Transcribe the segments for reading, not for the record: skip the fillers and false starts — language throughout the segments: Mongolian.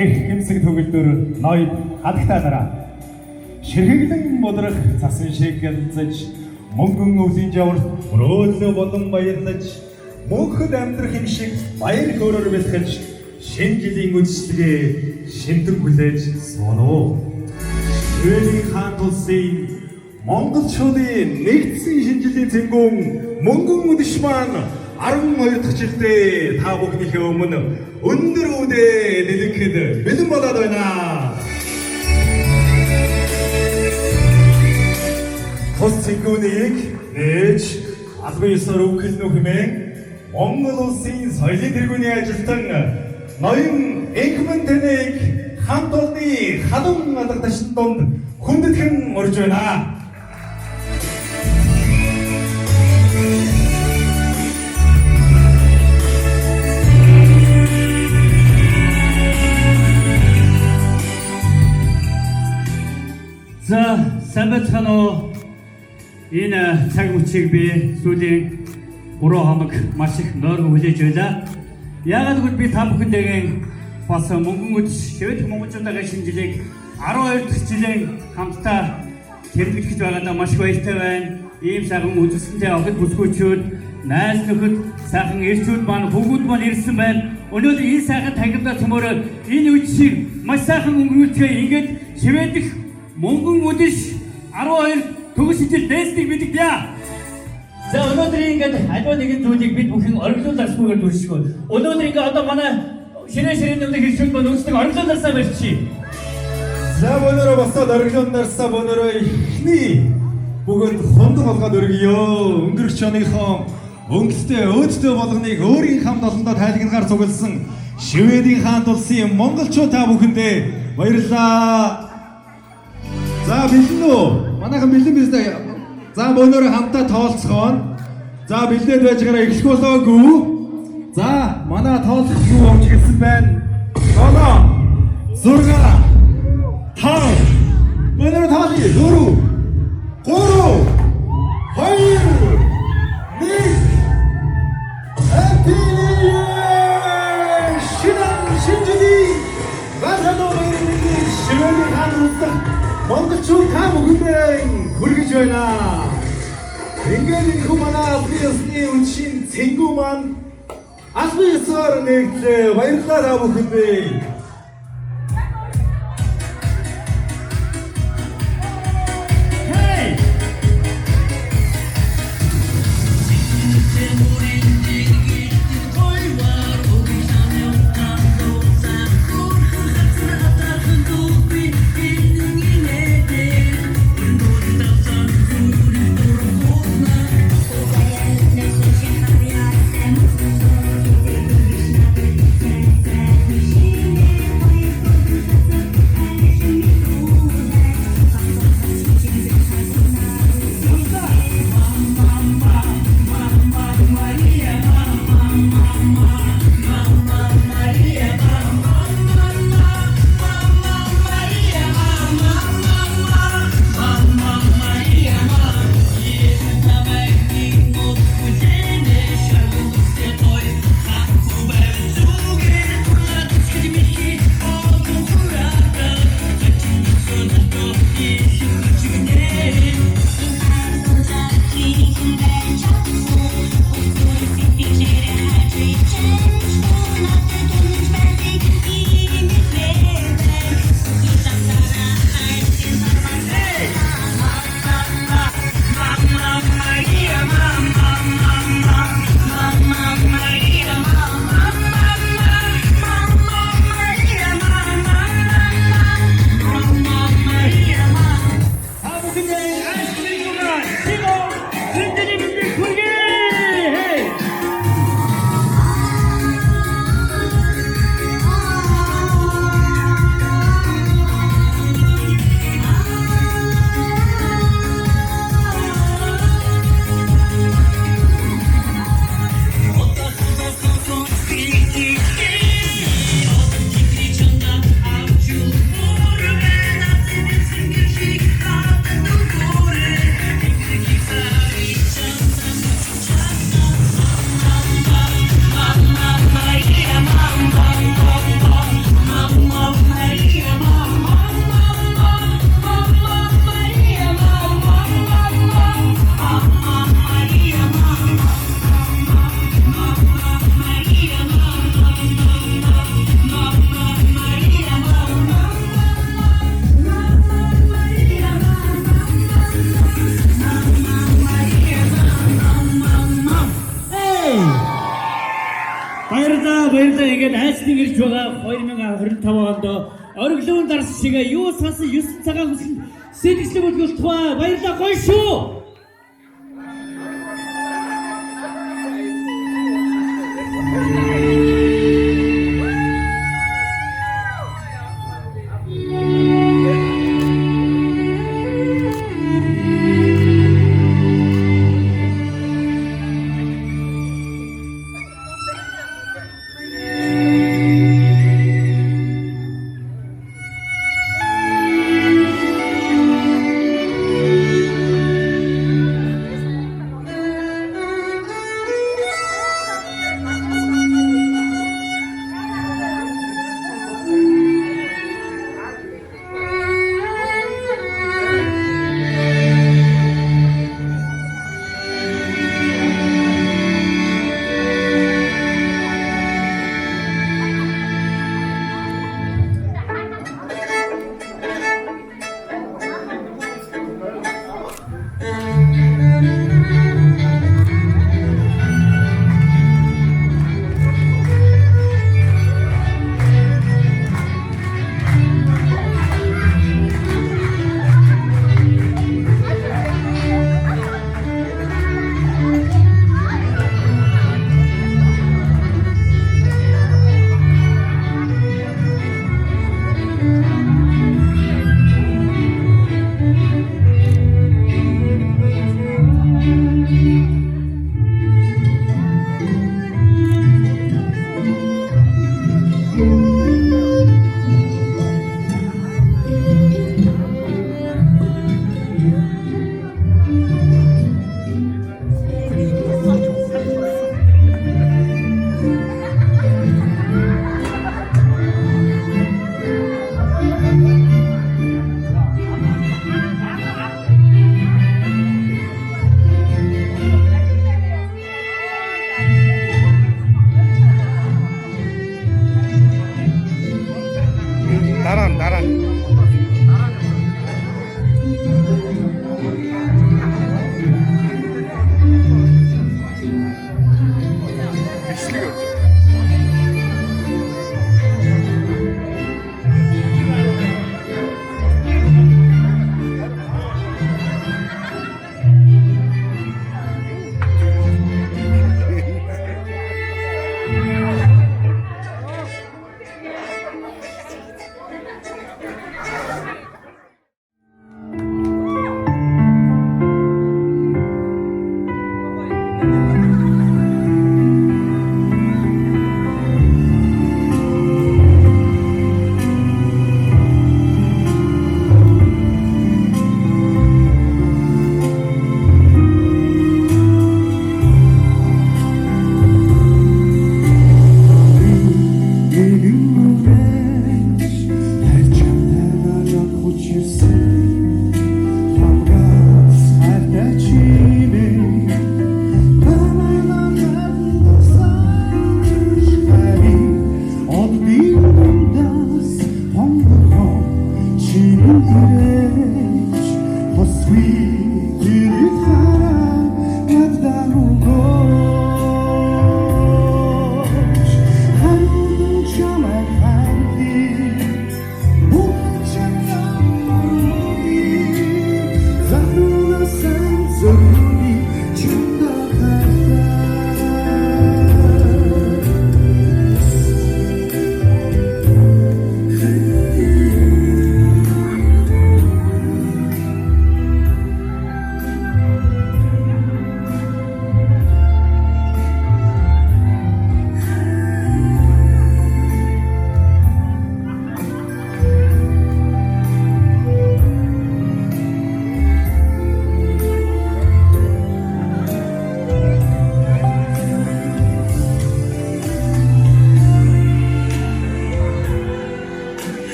хэмсэг төгөлдөр ноёд хадагтаанараа ширхэглэн бодрох цасан шиг гэлзэж мөнгөн өвлийн жавар өрөөлөө болон баярлаж мөнхөд амьдрах юм шиг баяр хөөрөөр бэлтгэж шинэ жилийн үдшилгээ шимтэн хүлээж сууно. Шведийн хаан улсын монголчуудын нэгдсэн шинэ жилийн цэнгүүн мөнгөн үдэш маань 12 дахь жилдээ та бүхнийхээ өмнө өндөр үдээ нэлэхэд бэлэн болоод байна. Тус цэнгүүнийг нээж албан ёсоор өгөхлөнө хэмээн Монгол улсын соёлын тэргүүний ажилтан ноён Экмэн Тэнийг хамт олонны халуун алгадашин донд хүндэтгэн орж байна. За, сайн байцгаана уу? Энэ цаг мөчийг би сүүлийн 3 хоног маш их нойрон хүлээж байлаа. Яагаад гэвэл би та бүхэндээ бас мөнгөн үдш шивэд монголчуудаа шинэ жилийг 12 дахь жилийн хамтдаа тэмдэглэж байгаадаа маш их баяртай байна. Ийм сайхан үзэсгэлэнтэй охид бүсгүйчүүд, найз нөхөд, сайхан эрчүүд маань бүгд маань ирсэн байна. Өнөөдөр энэ сайхан тагилдаа төмөрөө энэ үдшийг маш сайхан өнгөрүүлчихээ ингээд шивэдэх мөнгөн үдэш 12 төгс хичээл дэснийг мэдгдээ. За өнөөдөр ингээд аливаа нэгэн зүйлийг бид бүхэн ориглуулсангээр дүршгүй. Өнөөдөр ингээд одоо манай ширээ нүдэ хэршүүл маань өөрсдөө ориглуулсаа барьчих. За өнөөдөр босоод ориглуулнарсаа өнөөдөр ихний бүгд хондог болгоод өргөё. Өнгөрөх оныхон өнгөтэй өөдтэй болгоныг өөрийн хамт олондоо тайлгнаар цугласан Шведийн хаан улсын монголчууд та бүхэндээ баярлалаа. За бэлэн үү? Манайхан бэлэн биз дээ. За өнөөдөр хамтаа тоолцгоно. За бэлдээд байж гараа эхлэх болоогүй. За манай тоолцох юу болж ирсэн байна? Тоолоо. 6 5 өнөөдөр тоолъё. 4 3 2 1 Happy New Year! 신주디 마사도 바이러니 시원히 하늘다. монголчууд та бүхэндээ хүргэж байна. Ингээд энэ хүмүүс биесний үншин цэнгүү маань албан ёсоор нэгдлээ. Баярлалаа та бүхэндээ. Thank you. баярлалаа. Ингээд хайцны ирж байгаа 2025 онд ориглон дарс шиг юу сас 9 цагаан хүсэл сэтгцлэг бүлгүүл тухай баярлалаа гоё шүү.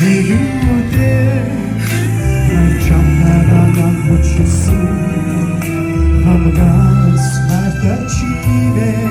무대 참나라가 묻혔어 아무가 스마트 집에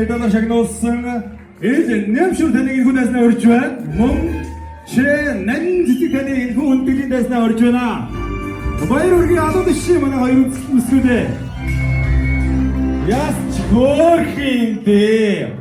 Meydana şaknossun ээж нэмшүр таныг энэ хүн даснаа урьж байна. Мөн чи нан цэцэг таныг энэ хүн үндэлийн даснаа урьж байна. Баяр үргийн алууд ши манай хоёр үсгүүдээ. Яс чөөрх юм бэ?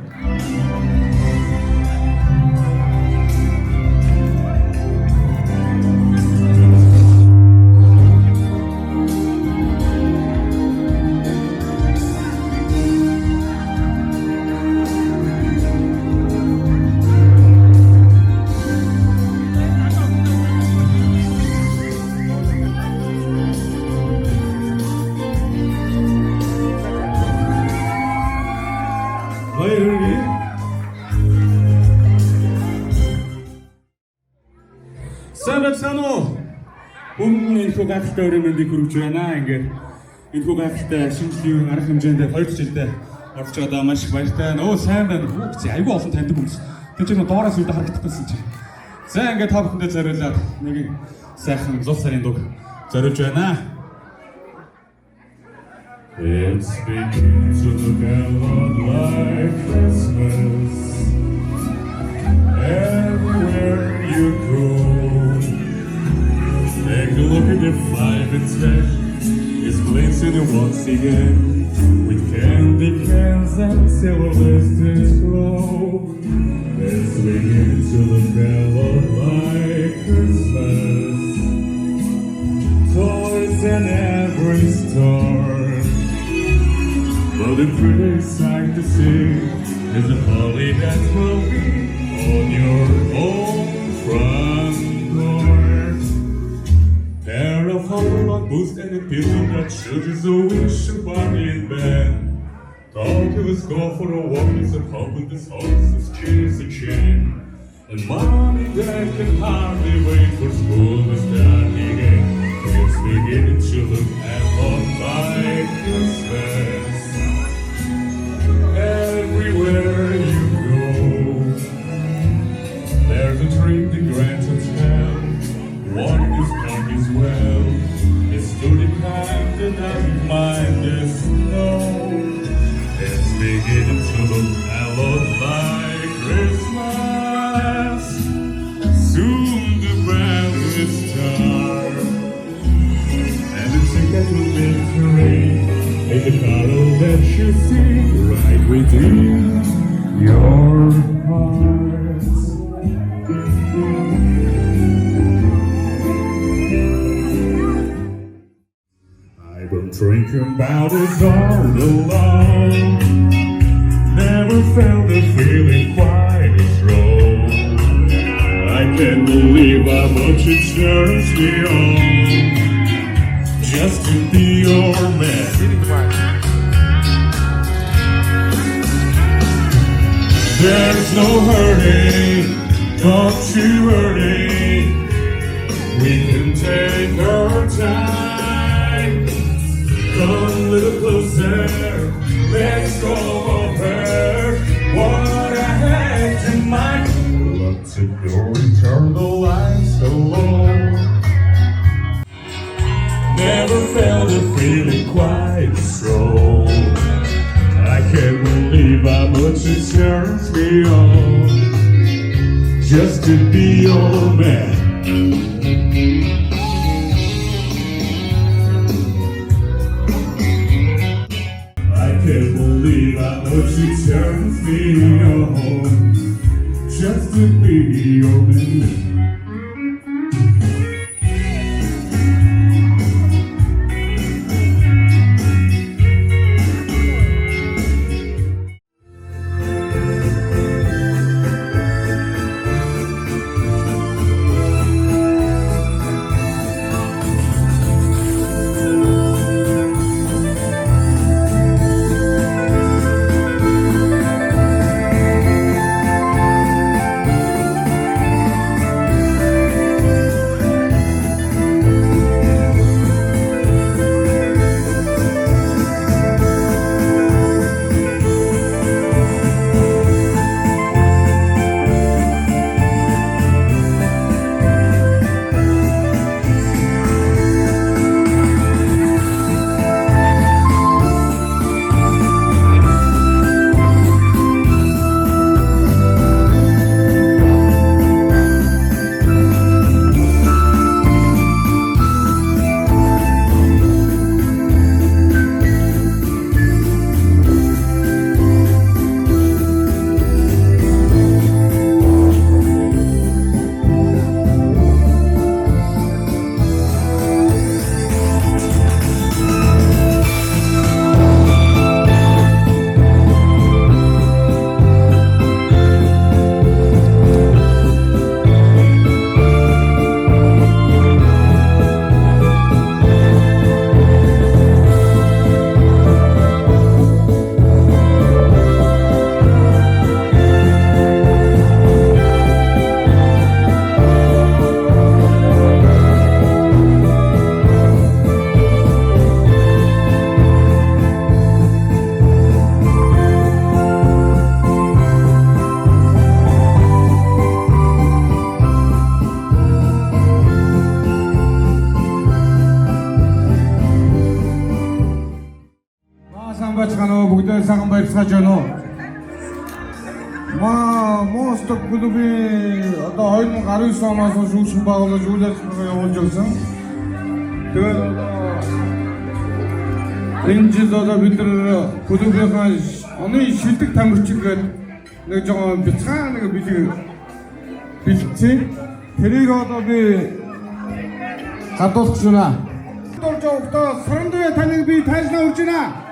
Санаа өмнө энэ хүү гайхалтай өрөө мэндийг хүргэж байна. Ингээд энэ хүү гайхалтай шинжлэлийн арга хэмжээнд 2 жилдээ орж байгаа маш их баяртай. Нөө сайн байна. Хүүхч айгүй олон таньдаг хүмүүс. Тэг чи доороос үүдэ харагдахсан чи. За ингээд та бүхэндээ зориулаад нэг сайхан зул сарын дуг зориулж байна. It's beginning to look a lot like Christmas everywhere you go. Take a look at the 5 and 10. It's glistening once again with candy cans and silver listings glow. It's beginning to look a lot like Christmas. Toys in every store. But the prettiest sight to see is the holly that will be on your own front door. Pair of hollow boots and a pillow that should a wish upon in bed. Thought he was go for a walk, it's a pub with his horses, cheese and chin. And mom and dad can hardly wait for school to start again. It's beginning to look a lot like Christmas everywhere you go. There's a tree the grants a town. One is dark as well. It's to the kind that doesn't mind the snow. It's beginning to look a lot like Christmas. Soon the bell will start, and the ticket will make the rain. Make a carol that you see right within your heart. I've been drinking about it all alone. Never felt a feeling quite as strong. I can't believe how much it turns me on just to be your man. There's no hurry, don't you hurry. We can take our time. Come a little closer, let's go over what I had to mind. Lock the door and turn the lights low. Never felt a feeling quite so. I can't believe how much it turns me on just to be your man. I can't believe how much it turns me on just to be your man. 하잖아. Most клуби одоо 2019 оноос шүүгшин байгуулж үйл ажиллагаа явуулж байсан. Тэгээд энэ жил одоо бид нар клубийнхаа оны шилдэг тамирчин гэдэг нэг жоохон бяцхан нэг бэлтгэсэн. Тэрийг одоо би хадуулж байна. Дурж явахдаа Сарандуя таныг би тайлбар өгч байна.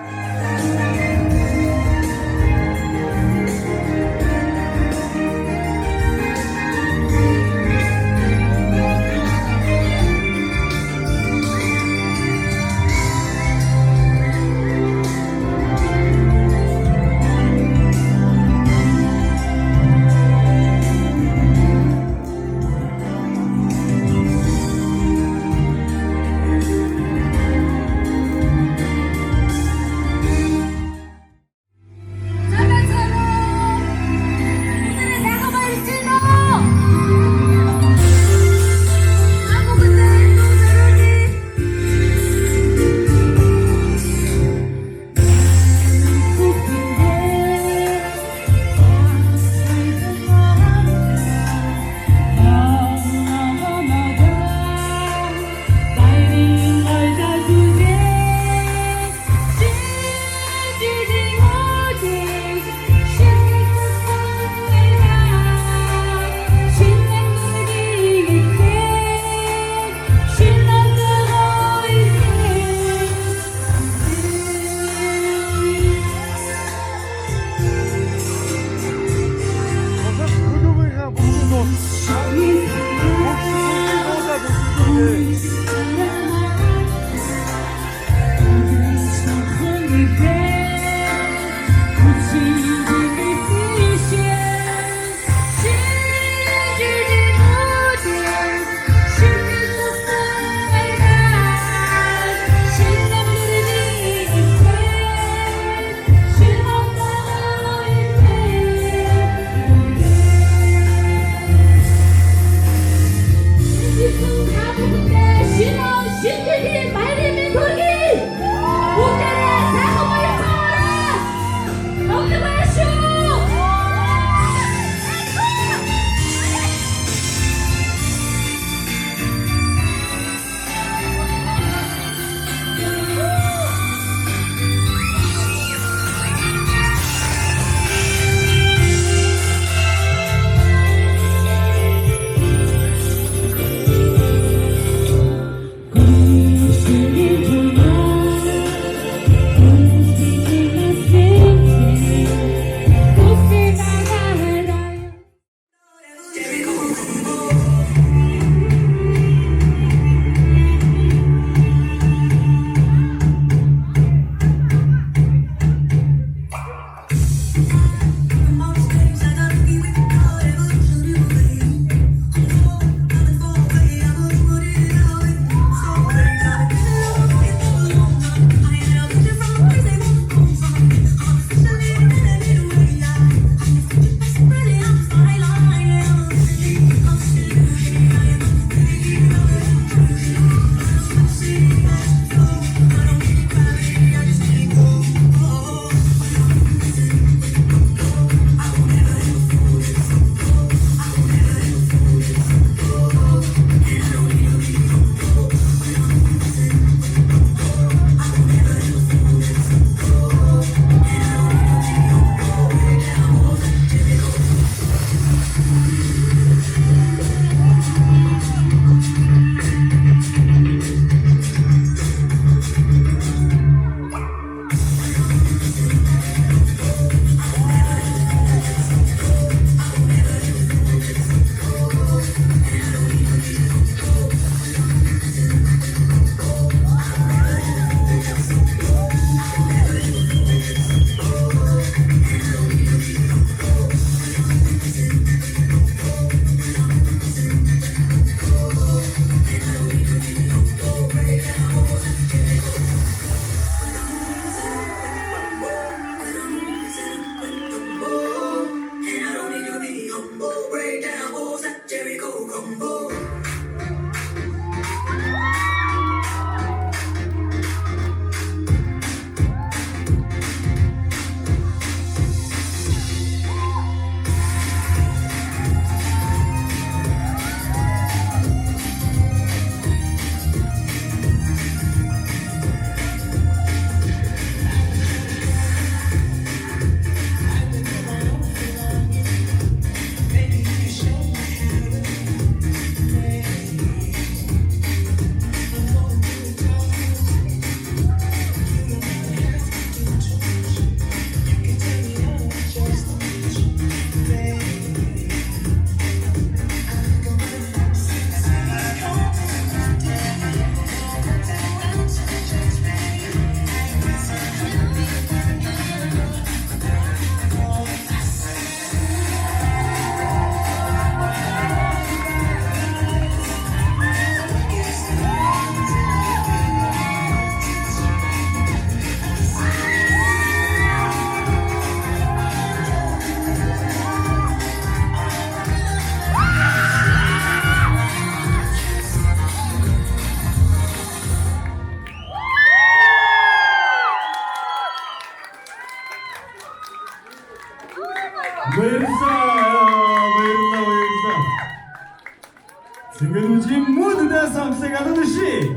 Цэнгэлүүжийн муудаа сонсог алан ши.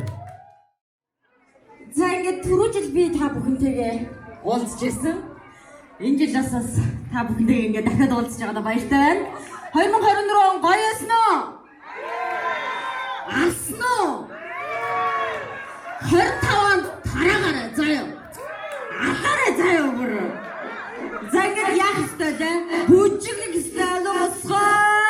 За ингээд түрүү жил би та бүхэнтэйгээ уулзж ирсэн. Энэ жил бас та бүхэнтэйгээ ингээд дахиад уулзж байгаадаа баяртай байна. 2024 он гоё ясан уу? Алсан уу? 25 онд тараагаарай заяа. Ахаарай заяа бүр. За ингээд яах ёстой вэ? Бүжиглэх ёстой болсгоо.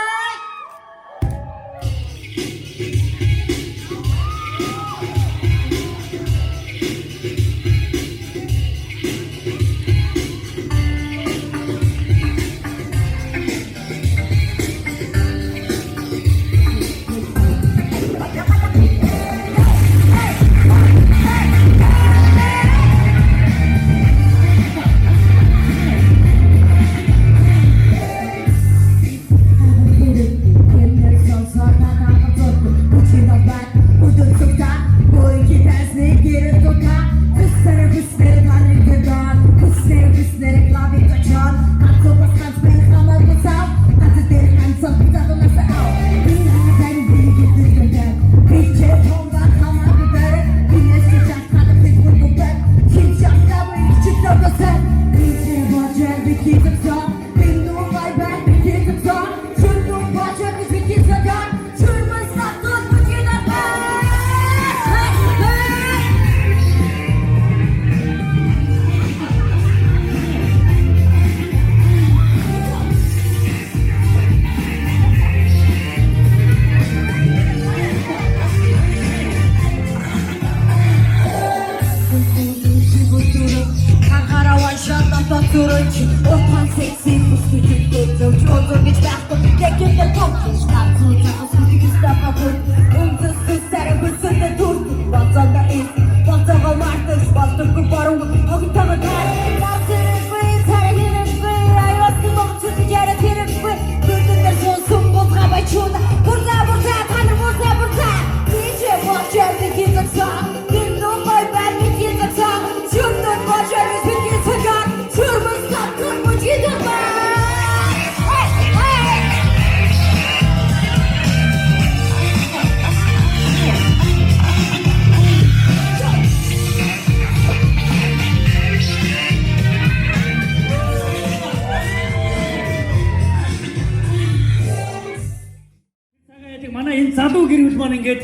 Залуу гэрүүл маань ингээд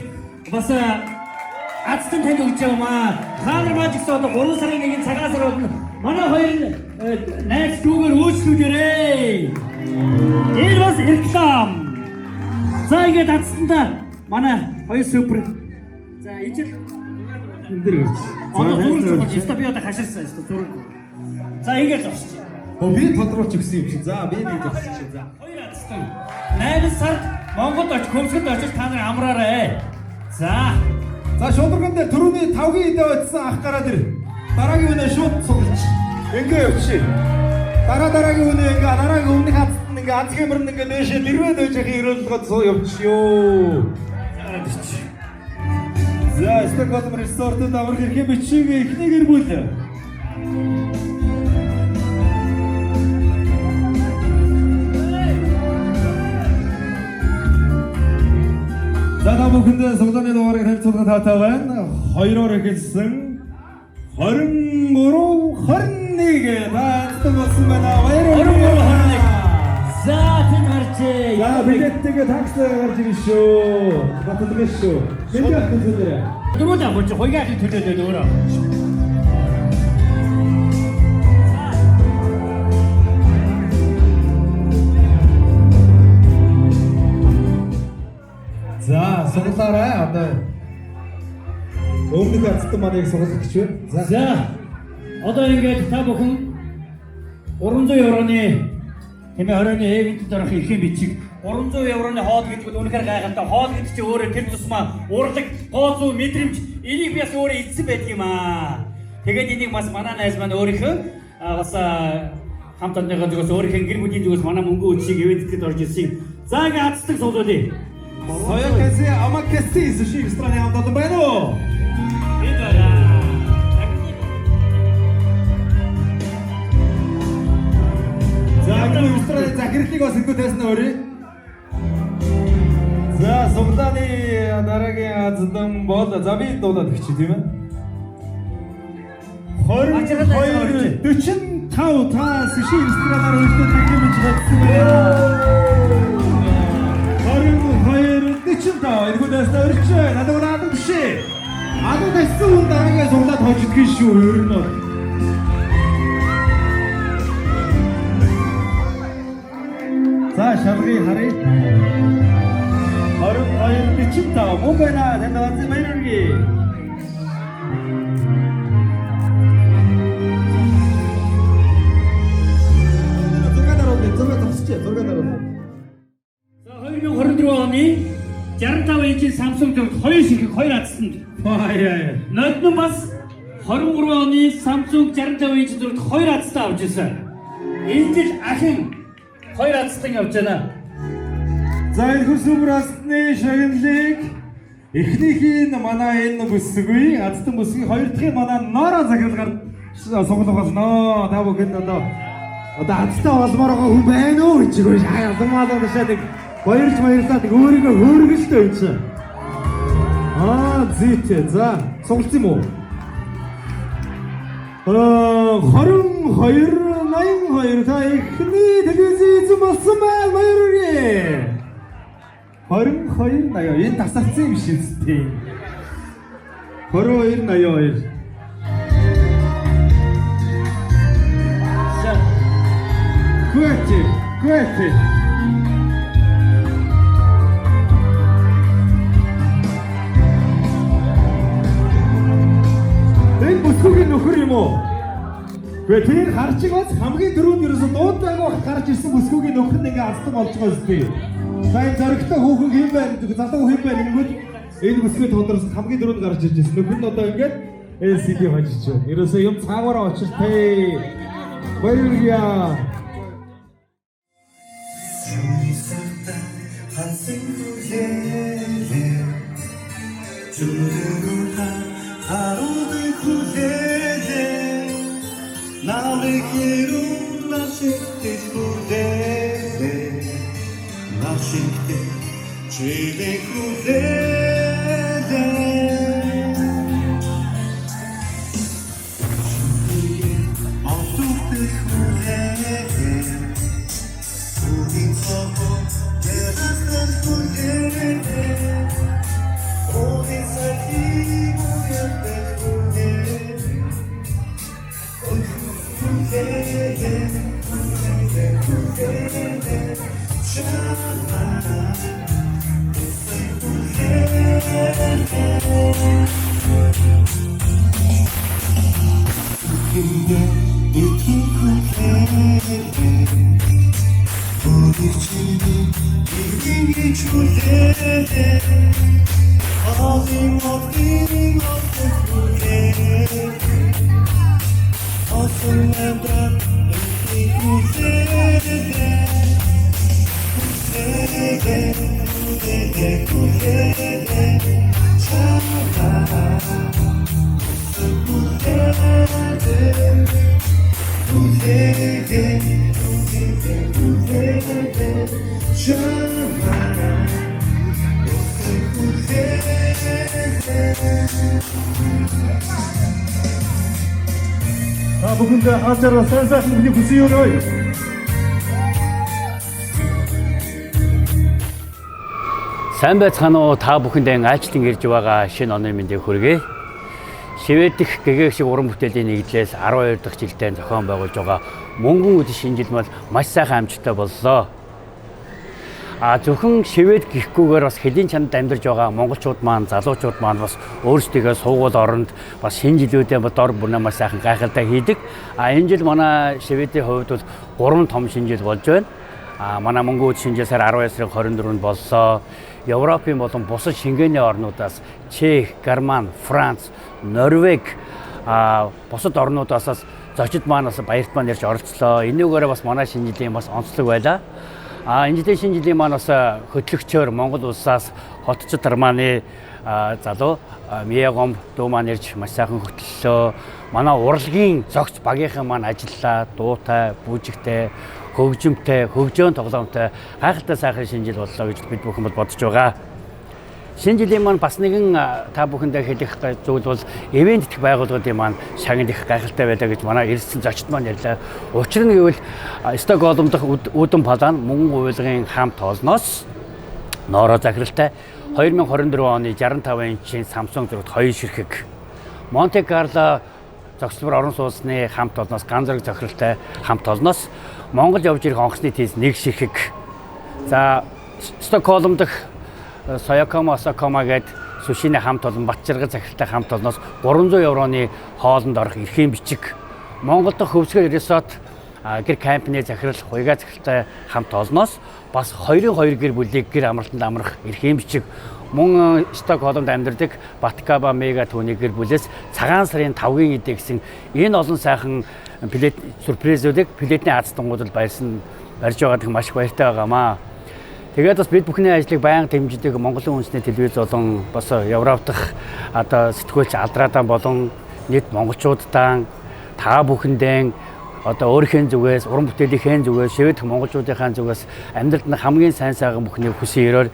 бас азтан танд өгч байгаа маа. Та нар маань ч гэсэн одоо 3 сарын 1-ний цагаас ороод манай хоёр найз дүүгээр үйлчлүүлээрэй. Энэ бас реклам. За ингээд азтанда манай хоёр супер. За ижил энэ ирж. Одоо зураг чи би одоо хаширсан зураг. За ингээд зогсож. Би тодруулж өгсөн юм чи. За би нэг зогсож чи. За. Хоёр азтан. 8 сард Монголд очиж көмсгөд очиж та нар амраарай. За. За шударган дээр түрүүний 5-гийн идэ очсон ах гараад ир. Дараагийн үнэ шууд суулж. Ингээ явчих. Дараагийн үнэ ингээ дараагийн өмнөх хацт ингээ аз хэмэрн ингээ нээшээ лэрвэд байж их ирүүлгээд суу явчихё. За Стокгольм ресортод аврах хэрэг бичиг эхнийг ирбүүл. За та бүхэнд суглааны дугаарыг танилцуулах таатай байна. 2-оор эхэлсэн 23-21 таацсан болсон байна. 23-21. За тийм гарчээ. За билеттэйгээ такс гарч ирсэн шүү. Батлага шүү. Бэлэг авах зүйлээ. Дөрөвдөө боч хоёрыг төлөөд өөрөө. За суглаарай одоо өмнөх ацтан маныг суглах гэж байна. За одоо ингээд та бүхэн 300 евроны хэмээ хорооны эвентэд орох эрхийн бичиг 300 евроны хоол гэдэг нь үнэхээр гайхалтай. Хоол гэдэг чинь өөрөө тэр тусмаа урлаг, гооцуу, мэдрэмж энийг би бас өөрөө эзэн байдаг юм аа. Тэгээд энийг бас манай найз маань өөрийнхөө бас хамт ондогоо зүгээс өөрийнхөө гэр бүлийн зүгээс манай мөнгө үчиг эвентэд орж ирсэн. За ингээд азтдаг суулгая. Соёкэсэ амакэсэ суши страны хамтад байна уу? За энэ страны захирлыг бас ихэд тайсан өрөө. За суглааны дараагийн аздан бол за би дуулаад өгч тийм ээ. 22 45 та суши ресторанаар үйлдвэрлэж хэмжиж чадсан байна. 22 45 эргүүдээс өрч надад надад биш. Надад гэсэн хүн дараагийн суглаад хождгийг шүү ер нь. За шалгыг харъя. 22 45 мөн байна. Танд бацсан баяргий. За 2024 оны 65 инчийн Samsung зөвхөн 2 ширхэг 2 азсанд. Нодон бас 23 оны Samsung 65 инч зөвхөн 2 азтай авч ирсэн. Энэ жил ахин 2 азтай явж байна. За энэ хүсвэр асны шагналыг эхнийхийг манай энэ бүсгүй азтан бүсгийн хоёр дахь манай Нора захиралгаар сонголох болно. Та бүхэнд одоо азтай олмоор байгаа хүн байна уу гэж үгүй ялмаалаа дашаа нэг баярлалаа нэг өөрийгөө хөөргөлтэй юм чи. Зүйтэй. За сонголцсон юм уу? 22 82 та эхний телевиз болсон байна баяргий. 22 80 энэ тасалцсан юм шиг тийм. 22 82. За. Гүэт. Энэ бүсгүйгийн нөхөр юм уу? Гэхдээ тэр харж байгаас хамгийн дөрөв ерөөсө дуудаагүй гарч ирсэн бүсгүйгийн нөхөр нэг азтан болж байгаа зү. Сайн зөрөгтэй хүүхэн хэм байна, залуу хэм байна ингэвэл энэ бүсгүй тодорс хамгийн дөрөв гарч ирж байсан. Нөхөр нь одоо ингээд LCD хожиж байна. Ерөөсө юм цаагаараа очиртэй. Баярлалаа. Nawe quiero nascerte crudele, nascente cede crudele. Altutte crudele, udin soco terastas crudele, udin saltimo yerte crudele. Та бүхэнд хажаараа сайн сайхан бүхний хүсье өрөөе. Сайн байцгаана уу та бүхэндээ айлчлан ирж байгаа шинэ оны мэндийг хүргэе. Швед дэх гэгээг шиг уран бүтээлийн нэгдлээс 12 дахь жилдээ зохион байгуулж байгаа мөнгөн үд шинэ жил бол маш сайхан амжилттай боллоо. Зөвхөн швед гэхгүйгээр бас хэдийн чанд амьдарч байгаа монголчууд маань, залуучууд маань бас өөрсдийгөө суугуул оронд бас шинэ жилүүдээ дор бүрнээ маш сайхан гайхалтай хийдэг. Энэ жил манай шведийн хувьд бол 3 том шинэ жил болж байна. Манай мөнгөн үд шинэ жил сар 12 сарын 24-нд боллоо. Европын болон бусад шингээний орнуудаас Чех, Герман, Франц, Норвег бусад орнуудаас зочид маань бас баярт маань ирж оролцлоо. Энэгээр бас манай шинэ жилийн бас онцлог байлаа. Энэ жилийн шинэ жилийн маань бас хөтлөгчөөр Монгол улсаас хотчид Германы залуу Миягом дуу маань ирж маш сайхан хөтлөлөө. Манай урлагийн зогц багийнхан маань ажиллаа, дуутай, бүжигтэй хөгжимтэй, хөгжөөн тоглоомтой гайхалтай сайхан шинэ жил боллоо гэж бид бүхэн бодож байгаа. Шинэ жилийн маань бас нэгэн та бүхэндээ хэлэх зүйл бол ивент гэх байгууллагын маань шагнал их гайхалтай байлаа гэж манай ирсэн зочид маань ярьлаа. Учир нь гэвэл Стокгольм дахь үүдэн палаан мөнгөн гуйлгын хамт олноос ноороо захиралтай 2024 оны 65 инчийн Samsung зурагт 2 ширхэг, Монте Карло зохицлбор орон сууцны хамт олноос ганц зураг захиралтай хамт олноос Монгол явж ирэх онгоцны тийс 1 ширхэг. За Стокгольм дахь Соёкома Осакома гээд сушины хамт олон Батчиргал захиралтай хамт олноос 300 евроны хоолнд орох эрхийн бичиг. Монгол дахь хөвсгөл resort гэр кампны захирал Хуйгаа захиралтай хамт олноос бас 2-2 гэр бүлийг гэр амралтанд амрах эрхийн бичиг. Мөн Стокгольмд амьдардаг Баткаба Мега түүний гэр бүлээс цагаан сарын 5-гийн идэ гэсэн энэ олон сайхан плет сюрпризүүдийг плетний аацтангуудад барьж байгаад их маш баяртай байгаамаа. Тэгээд бас бид бүхний ажлыг байнга дэмждэг Монголын үндэсний телевиз болон бас Европ дахь одоо сэтгүүлч Алдраадан болон нийт монголчуудаа та бүхэндээ одоо өөрийнхөө зүгээс, уран бүтээлийнхээ зүгээс, шивэдх монголчуудынхаа зүгээс амьдралд нь хамгийн сайн сайхан бүхний хүсэн ерөөр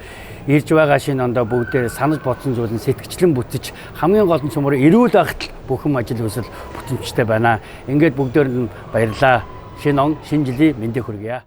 ирж байгаа шинэ ондоо бүгдээ санаж бодсон зүйл нь сэтгэгчлэн бүтэж хамгийн гол нь цөмөр эрүүл байхад бүхэн ажил хүсэл бүтэмжтэй байна. Ингээд бүгдээр нь баярлаа. Шинэ он, шинэ жилийн мэндийг хүргье.